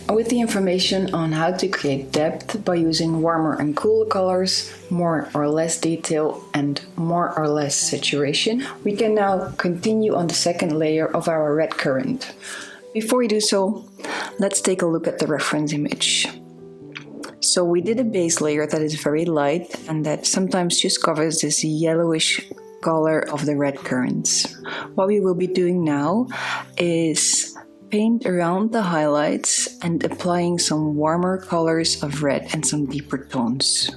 with the information on how to create depth by using warmer and cooler colors, more or less detail, and more or less saturation, we can now continue on the second layer of our red currant. Before we do so, let's take a look at the reference image. So we did a base layer that is very light and that sometimes just covers this yellowish color of the red currants. What we will be doing now is paint around the highlights and applying some warmer colors of red and some deeper tones.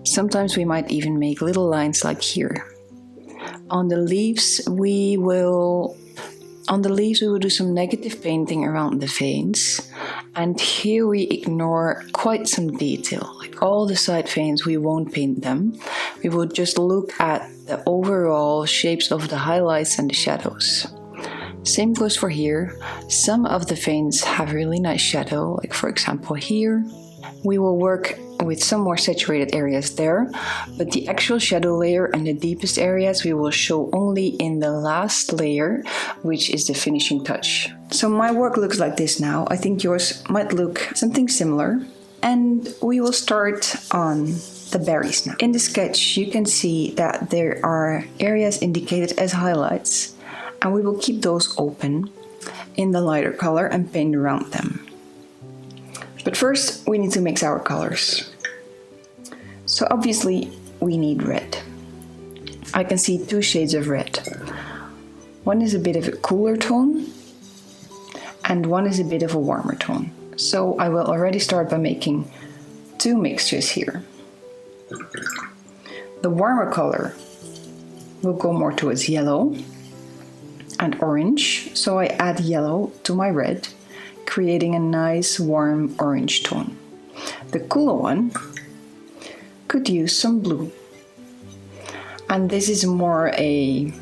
Sometimes we might even make little lines like here. On the leaves we will do some negative painting around the veins, and here we ignore quite some detail. Like all the side veins, we won't paint them. We will just look at the overall shapes of the highlights and the shadows. Same goes for here. Some of the veins have really nice shadow, like for example here. We will work with some more saturated areas there, but the actual shadow layer and the deepest areas we will show only in the last layer, which is the finishing touch. So my work looks like this now. I think yours might look something similar. And we will start on the berries now. In the sketch you can see that there are areas indicated as highlights, and we will keep those open in the lighter color and paint around them. But first we need to mix our colors. So obviously we need red. I can see two shades of red. One is a bit of a cooler tone and one is a bit of a warmer tone. So I will already start by making two mixtures here. The warmer color will go more towards yellow and orange, so I add yellow to my red, creating a nice warm orange tone. The cooler one could use some blue, and this is more a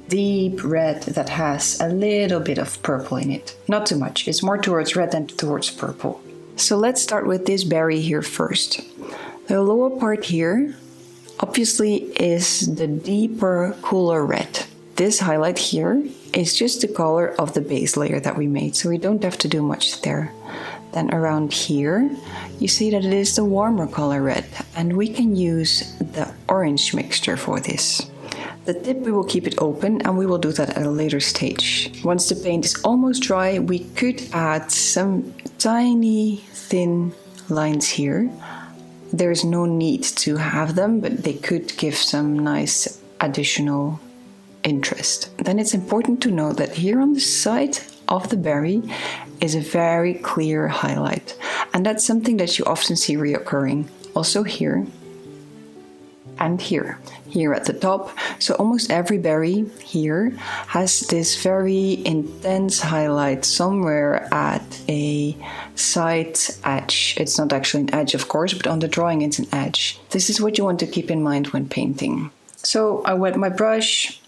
deep red that has a little bit of purple in it. Not too much, it's more towards red than towards purple. So let's start with this berry here first. The lower part here obviously is the deeper, cooler red. This highlight here is just the color of the base layer that we made, so we don't have to do much there. Then around here, you see that it is the warmer color red, and we can use the orange mixture for this. The tip we will keep it open, and we will do that at a later stage. Once the paint is almost dry, we could add some tiny thin lines here. There's no need to have them, but they could give some nice additional interest. Then it's important to note that here on the side of the berry is a very clear highlight, and that's something that you often see reoccurring also here and here at the top. So almost every berry here has this very intense highlight somewhere at a side edge. It's not actually an edge, of course, but on the drawing it's an edge. This is what you want to keep in mind when painting. So I wet my brush,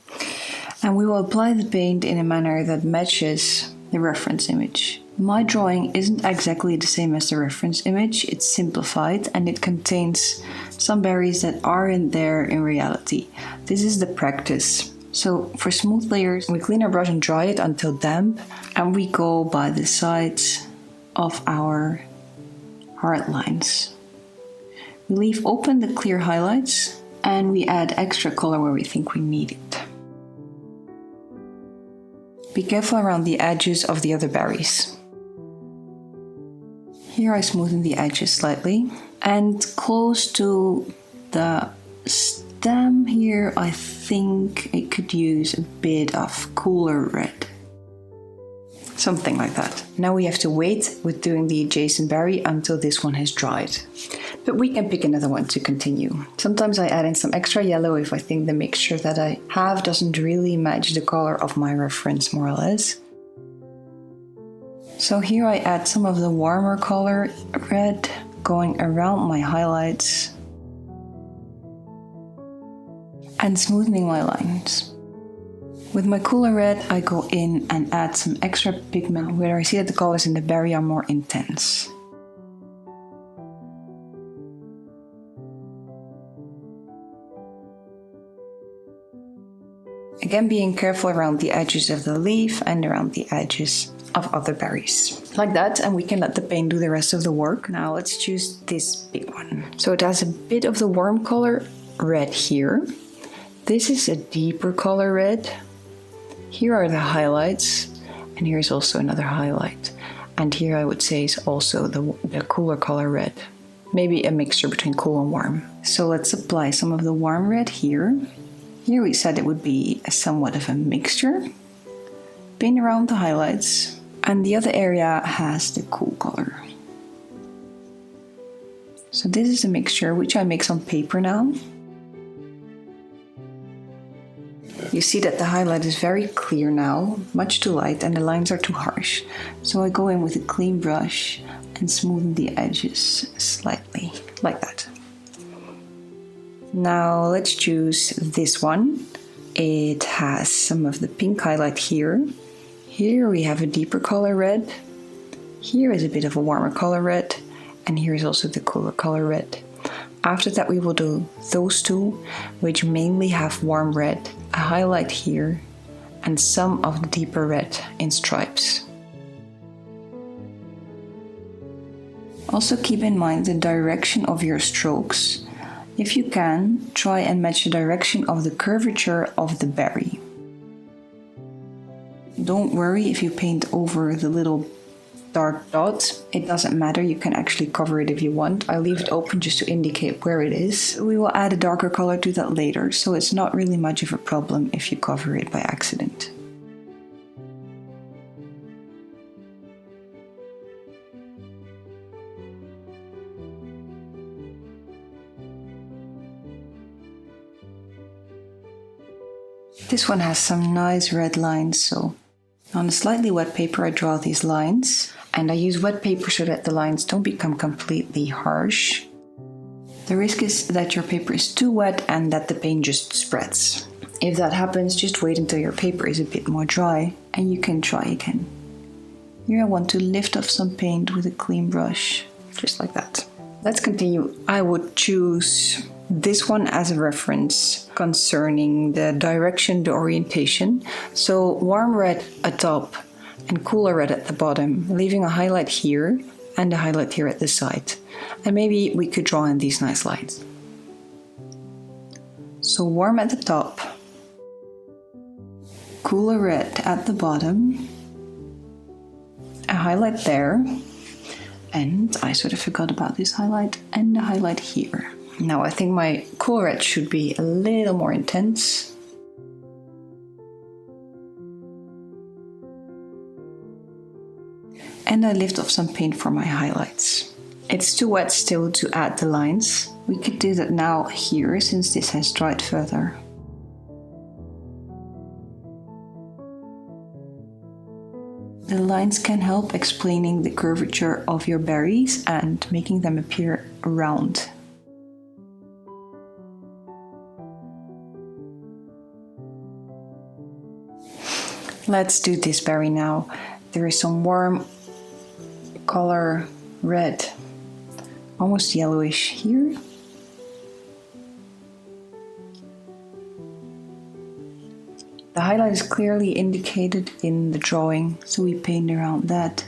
and we will apply the paint in a manner that matches the reference image. My drawing isn't exactly the same as the reference image. It's simplified and it contains some berries that aren't there in reality. This is the practice. So for smooth layers, we clean our brush and dry it until damp, and we go by the sides of our hard lines. We leave open the clear highlights and we add extra color where we think we need it. Be careful around the edges of the other berries. Here I smoothen the edges slightly, and close to the stem here I think it could use a bit of cooler red. Something like that. Now we have to wait with doing the adjacent berry until this one has dried. But we can pick another one to continue. Sometimes I add in some extra yellow if I think the mixture that I have doesn't really match the color of my reference, more or less. So here I add some of the warmer color red going around my highlights and smoothing my lines. With my cooler red, I go in and add some extra pigment where I see that the colors in the berry are more intense. Again, being careful around the edges of the leaf and around the edges of other berries. Like that, and we can let the paint do the rest of the work. Now let's choose this big one. So it has a bit of the warm color red here. This is a deeper color red. Here are the highlights, and here's also another highlight. And here I would say is also the cooler color red. Maybe a mixture between cool and warm. So let's apply some of the warm red here. Here we said it would be somewhat of a mixture. Paint around the highlights. And the other area has the cool color. So this is a mixture which I mix on paper now. You see that the highlight is very clear now, much too light, and the lines are too harsh. So I go in with a clean brush and smoothen the edges slightly, like that. Now let's choose this one. It has some of the pink highlight here. Here we have a deeper color red. Here is a bit of a warmer color red. And here is also the cooler color red. After that we will do those two, which mainly have warm red, a highlight here, and some of the deeper red in stripes. Also keep in mind the direction of your strokes. If you can, try and match the direction of the curvature of the berry. Don't worry if you paint over the little dark dots. It doesn't matter, you can actually cover it if you want. I leave it open just to indicate where it is. We will add a darker color to that later, so it's not really much of a problem if you cover it by accident. This one has some nice red lines, so on a slightly wet paper I draw these lines, and I use wet paper so that the lines don't become completely harsh. The risk is that your paper is too wet and that the paint just spreads. If that happens, just wait until your paper is a bit more dry and you can try again. Here I want to lift off some paint with a clean brush, just like that. Let's continue. I would choose this one as a reference concerning the direction, the orientation. So warm red atop and cooler red at the bottom, leaving a highlight here and a highlight here at the side. And maybe we could draw in these nice lines. So warm at the top, cooler red at the bottom, a highlight there, and I sort of forgot about this highlight, and the highlight here. Now I think my cool red should be a little more intense. And I lift off some paint for my highlights. It's too wet still to add the lines. We could do that now here since this has dried further. The lines can help explaining the curvature of your berries and making them appear round. Let's do this berry now. There is some warm color red, almost yellowish here. The highlight is clearly indicated in the drawing, so we paint around that.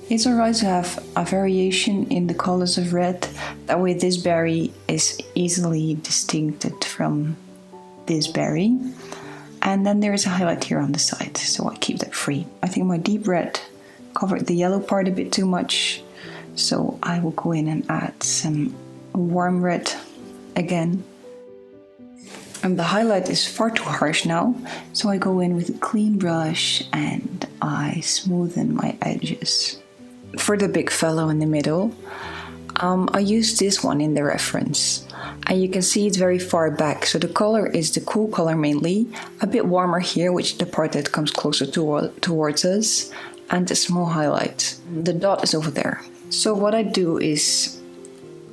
It's alright to have a variation in the colors of red, that way this berry is easily distincted from this berry. And then there is a highlight here on the side, so I keep that free. I think my deep red covered the yellow part a bit too much, so I will go in and add some warm red again. And the highlight is far too harsh now, so I go in with a clean brush and I smoothen my edges. For the big fellow in the middle, I use this one in the reference. And you can see it's very far back, so the color is the cool color mainly, a bit warmer here, which is the part that comes closer towards us, and a small highlight. The dot is over there. So what I do is,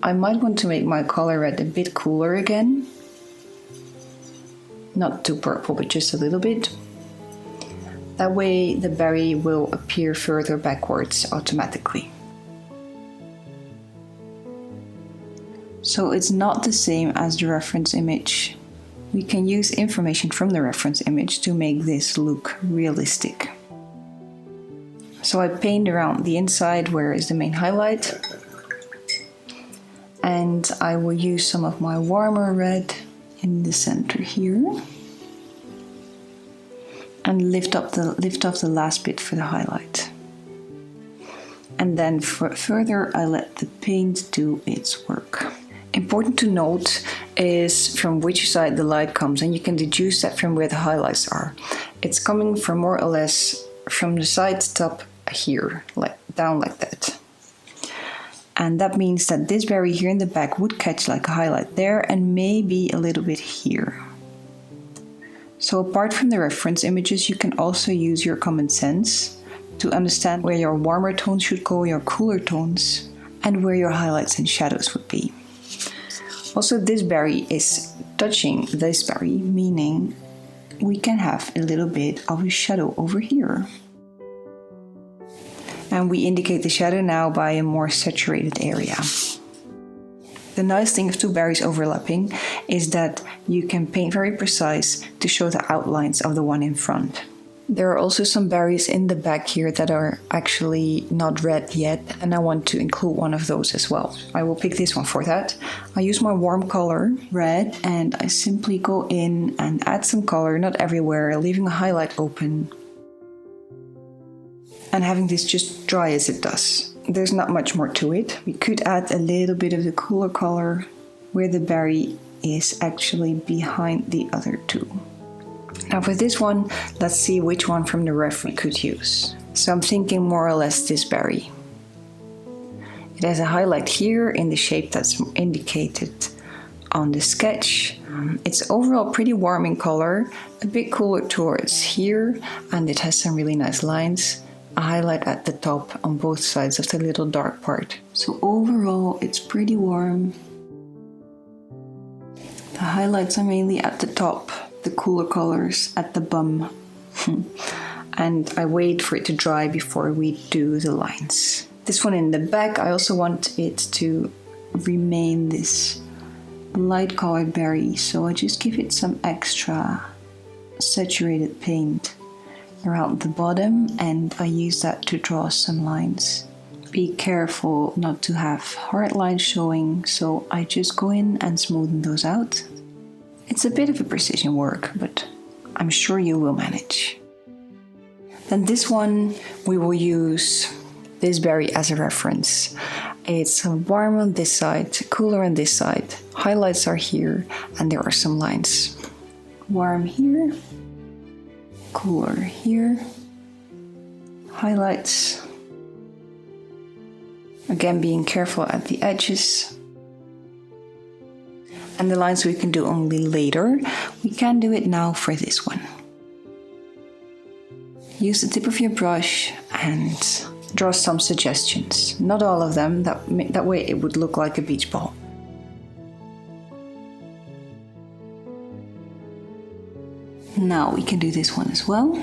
I might want to make my color red a bit cooler again. Not too purple, but just a little bit. That way the berry will appear further backwards automatically. So it's not the same as the reference image. We can use information from the reference image to make this look realistic. So I paint around the inside where is the main highlight. And I will use some of my warmer red in the center here. And lift off the last bit for the highlight. And then further I let the paint do its work. Important to note is from which side the light comes, and you can deduce that from where the highlights are. It's coming from more or less from the side top here, like down like that. And that means that this berry here in the back would catch like a highlight there and maybe a little bit here. So apart from the reference images, you can also use your common sense to understand where your warmer tones should go, your cooler tones, and where your highlights and shadows would be. Also, this berry is touching this berry, meaning we can have a little bit of a shadow over here. And we indicate the shadow now by a more saturated area. The nice thing of two berries overlapping is that you can paint very precise to show the outlines of the one in front. There are also some berries in the back here that are actually not red yet, and I want to include one of those as well. I will pick this one for that. I use my warm color, red, and I simply go in and add some color, not everywhere, leaving a highlight open. And having this just dry as it does. There's not much more to it. We could add a little bit of the cooler color where the berry is actually behind the other two. Now for this one, let's see which one from the ref we could use. So I'm thinking more or less this berry. It has a highlight here in the shape that's indicated on the sketch. It's overall pretty warm in color, a bit cooler towards here, and it has some really nice lines. A highlight at the top on both sides of the little dark part. So overall, it's pretty warm. The highlights are mainly at the top, the cooler colors at the bum. And I wait for it to dry before we do the lines. This one in the back, I also want it to remain this light colored berry, so I just give it some extra saturated paint around the bottom, and I use that to draw some lines. Be careful not to have hard lines showing, so I just go in and smoothen those out. It's a bit of a precision work, but I'm sure you will manage. Then this one, we will use this berry as a reference. It's warm on this side, cooler on this side. Highlights are here, and there are some lines. Warm here. Cooler here, highlights, again being careful at the edges, and the lines we can do only later. We can do it now for this one. Use the tip of your brush and draw some suggestions, not all of them, that way it would look like a beach ball. Now we can do this one as well.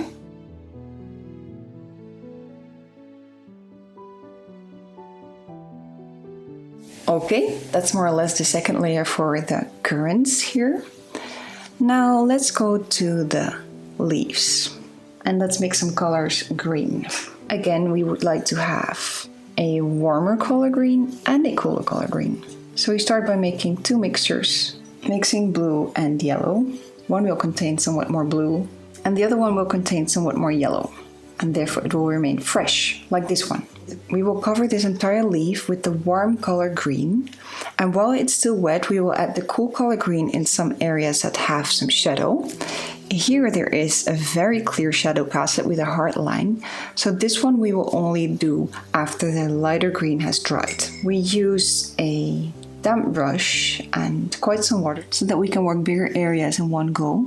Okay, that's more or less the second layer for the currants here. Now let's go to the leaves and let's make some colors green. Again, we would like to have a warmer color green and a cooler color green. So we start by making two mixtures, mixing blue and yellow. One will contain somewhat more blue, and the other one will contain somewhat more yellow, and therefore it will remain fresh, like this one. We will cover this entire leaf with the warm color green, and while it's still wet, we will add the cool color green in some areas that have some shadow. Here there is a very clear shadow cast with a hard line, so this one we will only do after the lighter green has dried. We use a damp brush and quite some water so that we can work bigger areas in one go.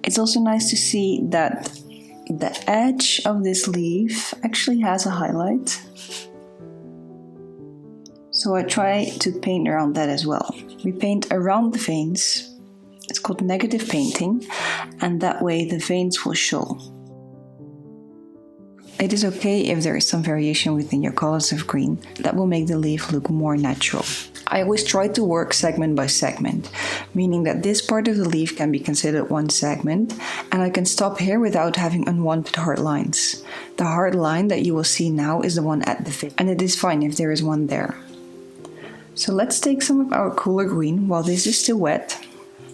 It's also nice to see that the edge of this leaf actually has a highlight. So I try to paint around that as well. We paint around the veins. It's called negative painting, and that way the veins will show. It is okay if there is some variation within your colors of green. That will make the leaf look more natural. I always try to work segment by segment, meaning that this part of the leaf can be considered one segment, and I can stop here without having unwanted hard lines. The hard line that you will see now is the one at the face, and it is fine if there is one there. So let's take some of our cooler green while this is still wet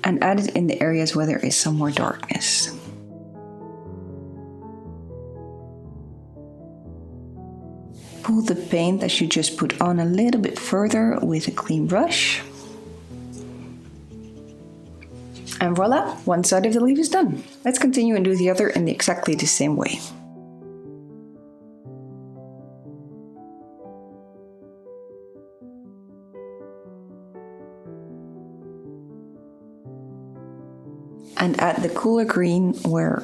and add it in the areas where there is some more darkness. Pull the paint that you just put on a little bit further with a clean brush. And voila, one side of the leaf is done. Let's continue and do the other in exactly the same way. And add the cooler green where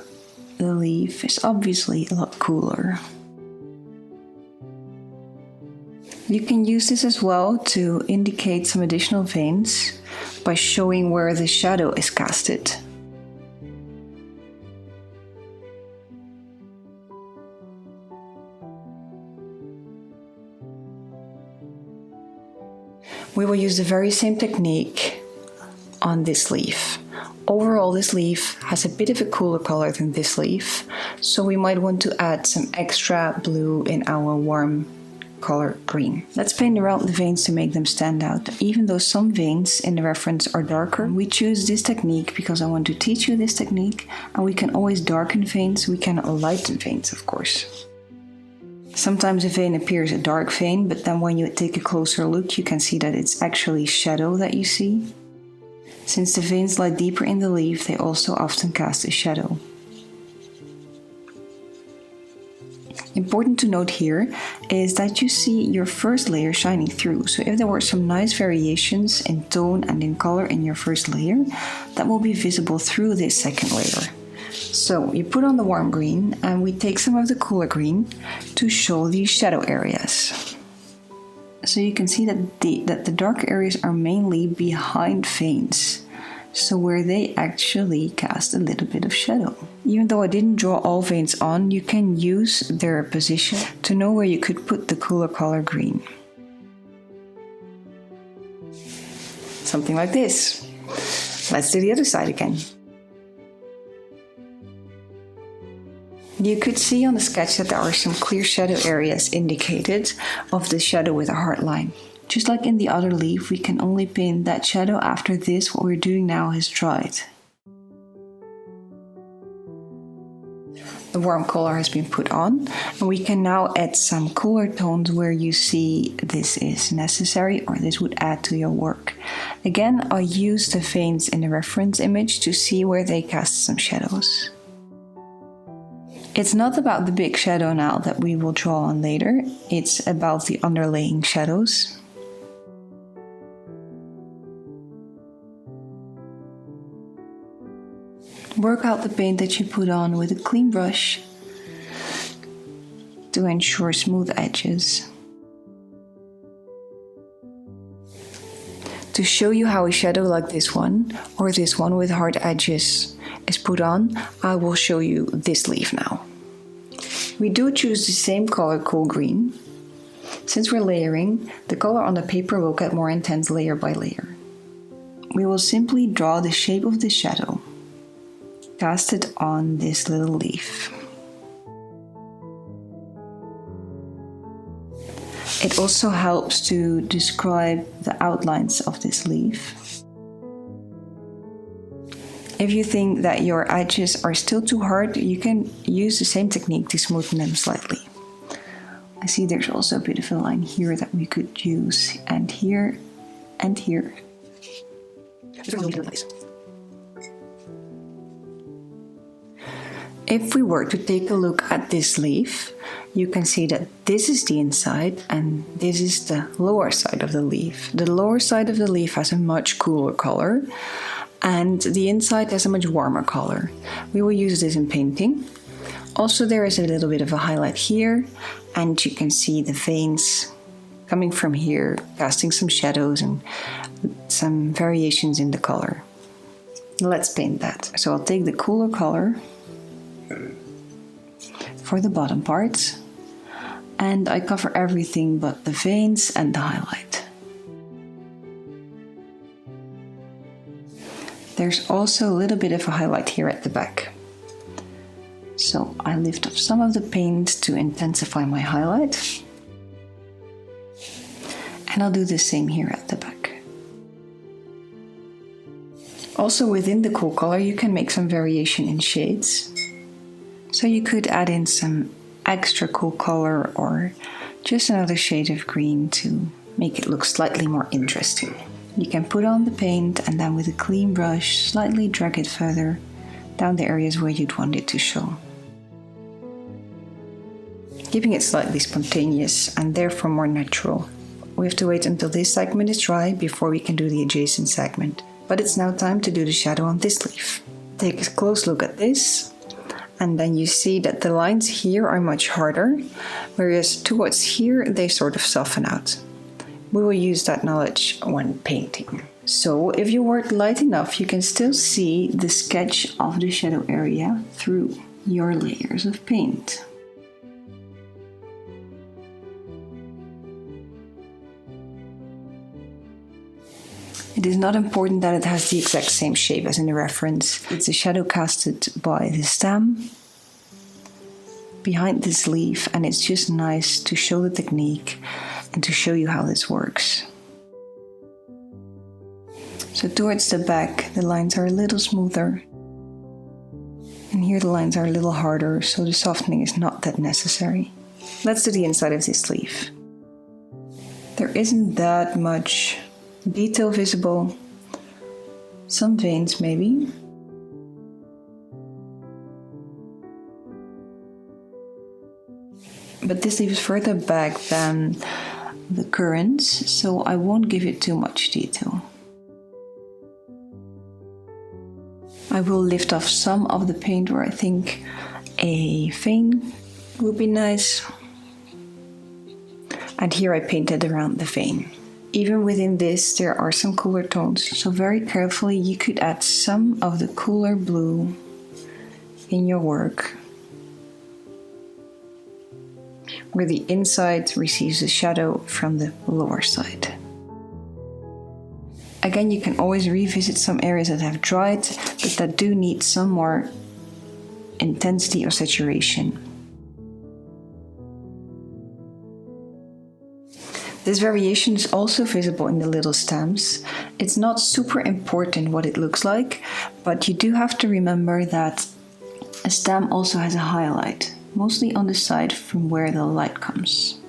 the leaf is obviously a lot cooler. You can use this as well to indicate some additional veins by showing where the shadow is casted. We will use the very same technique on this leaf. Overall, this leaf has a bit of a cooler color than this leaf, so we might want to add some extra blue in our warm color green. Let's paint around the veins to make them stand out. Even though some veins in the reference are darker, we choose this technique because I want to teach you this technique, and we can always darken veins, we cannot lighten veins, of course. Sometimes a vein appears a dark vein, but then when you take a closer look, you can see that it's actually shadow that you see. Since the veins lie deeper in the leaf, they also often cast a shadow. Important to note here is that you see your first layer shining through. So if there were some nice variations in tone and in color in your first layer, that will be visible through this second layer. So you put on the warm green and we take some of the cooler green to show these shadow areas. So you can see that the dark areas are mainly behind veins. So where they actually cast a little bit of shadow. Even though I didn't draw all veins on, you can use their position to know where you could put the cooler color green. Something like this. Let's do the other side again. You could see on the sketch that there are some clear shadow areas indicated of the shadow with a hard line. Just like in the other leaf, we can only paint that shadow after this, what we're doing now, has dried. The warm color has been put on, and we can now add some cooler tones where you see this is necessary or this would add to your work. Again, I use the veins in the reference image to see where they cast some shadows. It's not about the big shadow now that we will draw on later, it's about the underlying shadows. Work out the paint that you put on with a clean brush to ensure smooth edges. To show you how a shadow like this one, or this one with hard edges, is put on, I will show you this leaf now. We do choose the same color, cool green. Since we're layering, the color on the paper will get more intense layer by layer. We will simply draw the shape of the shadow. Cast it on this little leaf. It also helps to describe the outlines of this leaf. If you think that your edges are still too hard, you can use the same technique to smoothen them slightly. I see there's also a bit of a line here that we could use, and here, and here. If we were to take a look at this leaf, you can see that this is the inside and this is the lower side of the leaf. The lower side of the leaf has a much cooler color and the inside has a much warmer color. We will use this in painting. Also, there is a little bit of a highlight here and you can see the veins coming from here, casting some shadows and some variations in the color. Let's paint that. So I'll take the cooler color for the bottom part and I cover everything but the veins and the highlight. there's also a little bit of a highlight here at the back. So I lift off some of the paint to intensify my highlight. And I'll do the same here at the back. Also within the cool color you can make some variation in shades. So you could add in some extra cool color or just another shade of green to make it look slightly more interesting. You can put on the paint and then with a clean brush slightly drag it further down the areas where you'd want it to show. Keeping it slightly spontaneous and therefore more natural. We have to wait until this segment is dry before we can do the adjacent segment. But it's now time to do the shadow on this leaf. Take a close look at this, and then you see that the lines here are much harder, whereas towards here they sort of soften out. We will use that knowledge when painting. So if you work light enough, you can still see the sketch of the shadow area through your layers of paint. It is not important that it has the exact same shape as in the reference. It's a shadow casted by the stem behind this leaf, and it's just nice to show the technique and to show you how this works. So towards the back the lines are a little smoother, and here the lines are a little harder, so the softening is not that necessary. Let's do the inside of this leaf. There isn't that much detail visible, some veins maybe. But this leaf is further back than the currants, so I won't give it too much detail. I will lift off some of the paint where I think a vein would be nice. And here I painted around the vein. Even within this there are some cooler tones, so very carefully you could add some of the cooler blue in your work, where the inside receives a shadow from the lower side. Again, you can always revisit some areas that have dried, but that do need some more intensity or saturation. This variation is also visible in the little stems. It's not super important what it looks like, but you do have to remember that a stem also has a highlight, mostly on the side from where the light comes.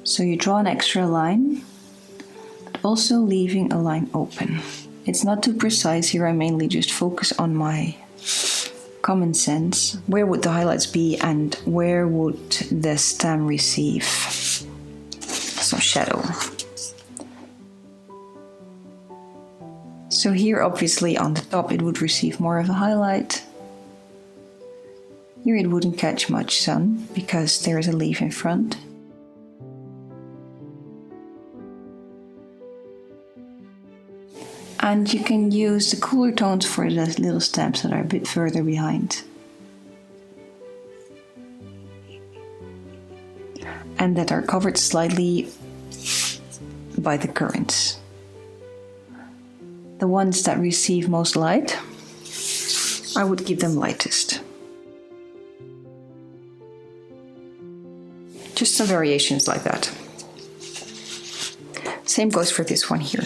So you draw an extra line, but also leaving a line open. It's not too precise here, I mainly just focus on my common sense. Where would the highlights be and where would the stem receive some shadow? So here obviously on the top it would receive more of a highlight. Here it wouldn't catch much sun because there is a leaf in front. And you can use the cooler tones for the little stems that are a bit further behind. And that are covered slightly by the currants. The ones that receive most light, I would give them lightest. Just some variations like that. Same goes for this one here.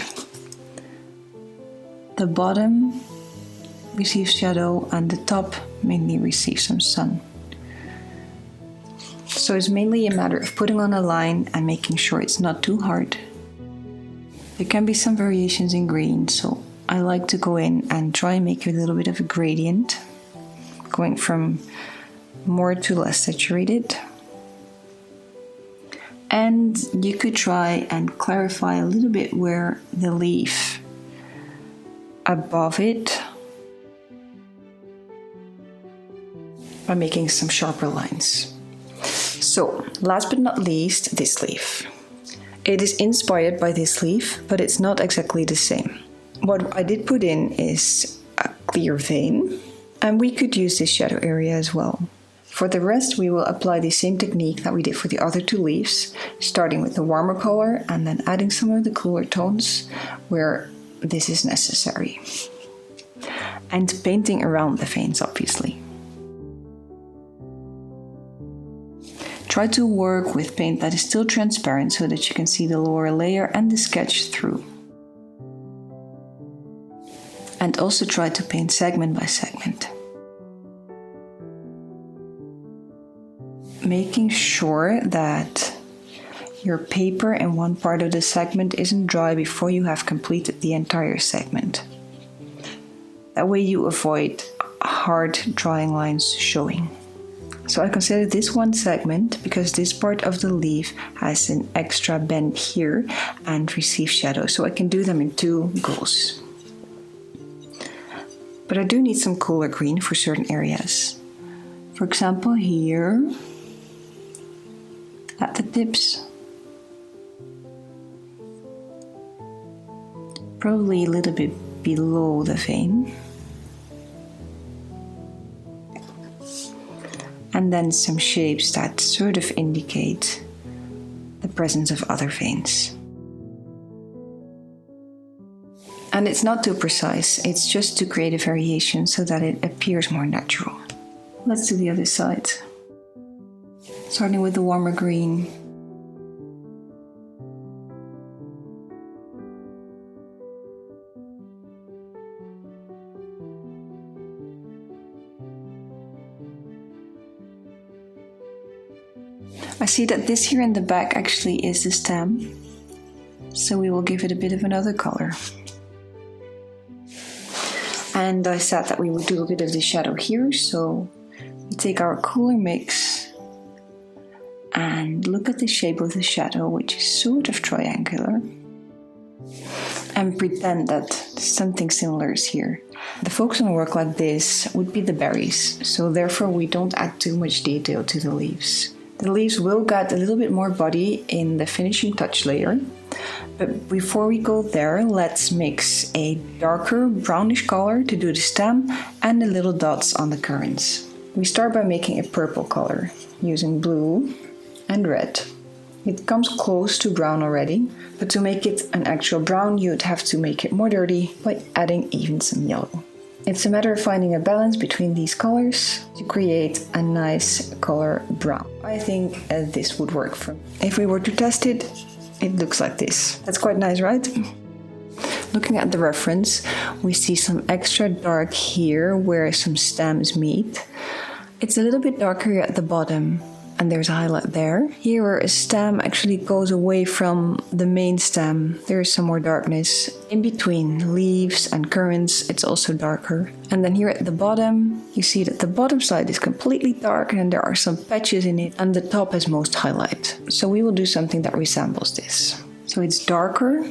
The bottom receives shadow and the top mainly receives some sun. So it's mainly a matter of putting on a line and making sure it's not too hard. There can be some variations in green, so I like to go in and try and make a little bit of a gradient, going from more to less saturated. And you could try and clarify a little bit where the leaf above it by making some sharper lines. So, last but not least, this leaf. It is inspired by this leaf, but it's not exactly the same. What I did put in is a clear vein, and we could use this shadow area as well. For the rest, we will apply the same technique that we did for the other two leaves, starting with the warmer color and then adding some of the cooler tones where this is necessary. and painting around the veins, obviously. Try to work with paint that is still transparent so that you can see the lower layer and the sketch through. And also try to paint segment by segment. Making sure that your paper in one part of the segment isn't dry before you have completed the entire segment. That way you avoid hard drying lines showing. So I consider this one segment because this part of the leaf has an extra bend here and receives shadow, so I can do them in 2 goes. But I do need some cooler green for certain areas. For example, here at the tips, probably a little bit below the vein. And then some shapes that sort of indicate the presence of other veins. And it's not too precise, it's just to create a variation so that it appears more natural. Let's do the other side. Starting with the warmer green. I see that this here in the back actually is the stem, so we will give it a bit of another color. And I said that we would do a bit of the shadow here, so we take our cooler mix and look at the shape of the shadow, which is sort of triangular, and pretend that something similar is here. The focus on a work like this would be the berries, so therefore we don't add too much detail to the leaves. The leaves will get a little bit more body in the finishing touch layer, but before we go there, let's mix a darker brownish color to do the stem and the little dots on the currants. We start by making a purple color using blue and red. It comes close to brown already, but to make it an actual brown, you'd have to make it more dirty by adding even some yellow. It's a matter of finding a balance between these colors to create a nice color brown. I think this would work for me. If we were to test it, it looks like this. That's quite nice, right? Looking at the reference, we see some extra dark here where some stems meet. It's a little bit darker at the bottom, and there's a highlight there. Here where a stem actually goes away from the main stem, there is some more darkness. In between leaves and currants, it's also darker. And then here at the bottom, you see that the bottom side is completely dark and there are some patches in it, and the top has most highlight. So we will do something that resembles this. So it's darker,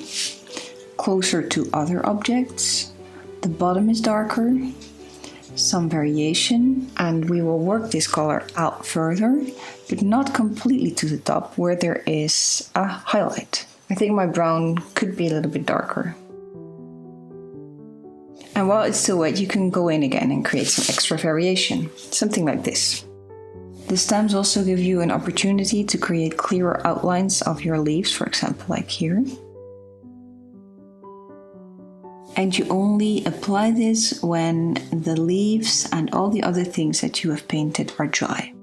closer to other objects. The bottom is darker, some variation, and we will work this color out further, but not completely to the top where there is a highlight. I think my brown could be a little bit darker. And while it's still wet, you can go in again and create some extra variation, something like this. The stems also give you an opportunity to create clearer outlines of your leaves, for example, like here. And you only apply this when the leaves and all the other things that you have painted are dry.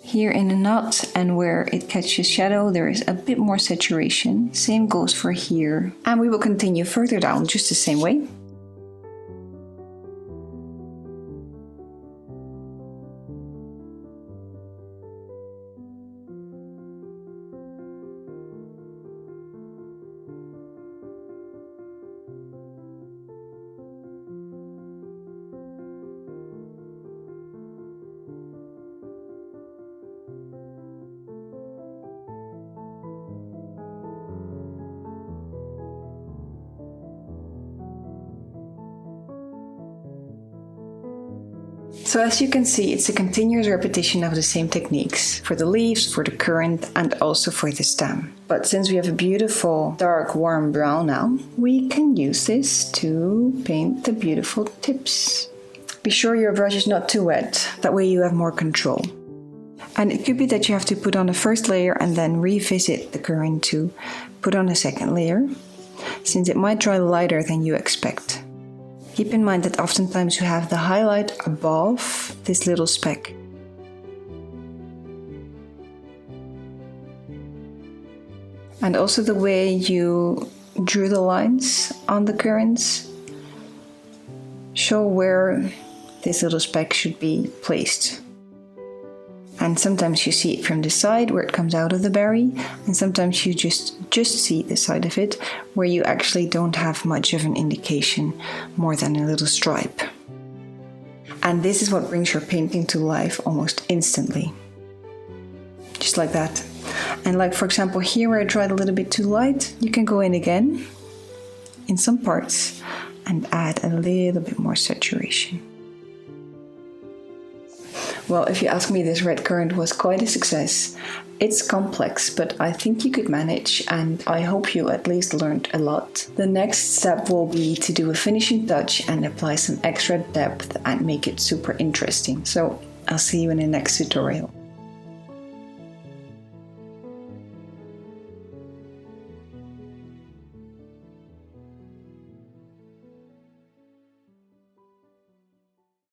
Here in the knot and where it catches shadow, there is a bit more saturation. Same goes for here. And we will continue further down just the same way. So as you can see, it's a continuous repetition of the same techniques for the leaves, for the currant, and also for the stem. But since we have a beautiful dark warm brown now, we can use this to paint the beautiful tips. Be sure your brush is not too wet, that way you have more control. And it could be that you have to put on a first layer and then revisit the currant to put on a second layer, since it might dry lighter than you expect. Keep in mind that oftentimes you have the highlight above this little speck. And also the way you drew the lines on the currants show where this little speck should be placed. And sometimes you see it from the side where it comes out of the berry, and sometimes you just see the side of it where you actually don't have much of an indication more than a little stripe. And this is what brings your painting to life almost instantly. Just like that. And like for example here where I tried a little bit too light, you can go in again in some parts and add a little bit more saturation. Well, if you ask me, this red currant was quite a success. It's complex, but I think you could manage, and I hope you at least learned a lot. The next step will be to do a finishing touch and apply some extra depth and make it super interesting. So I'll see you in the next tutorial.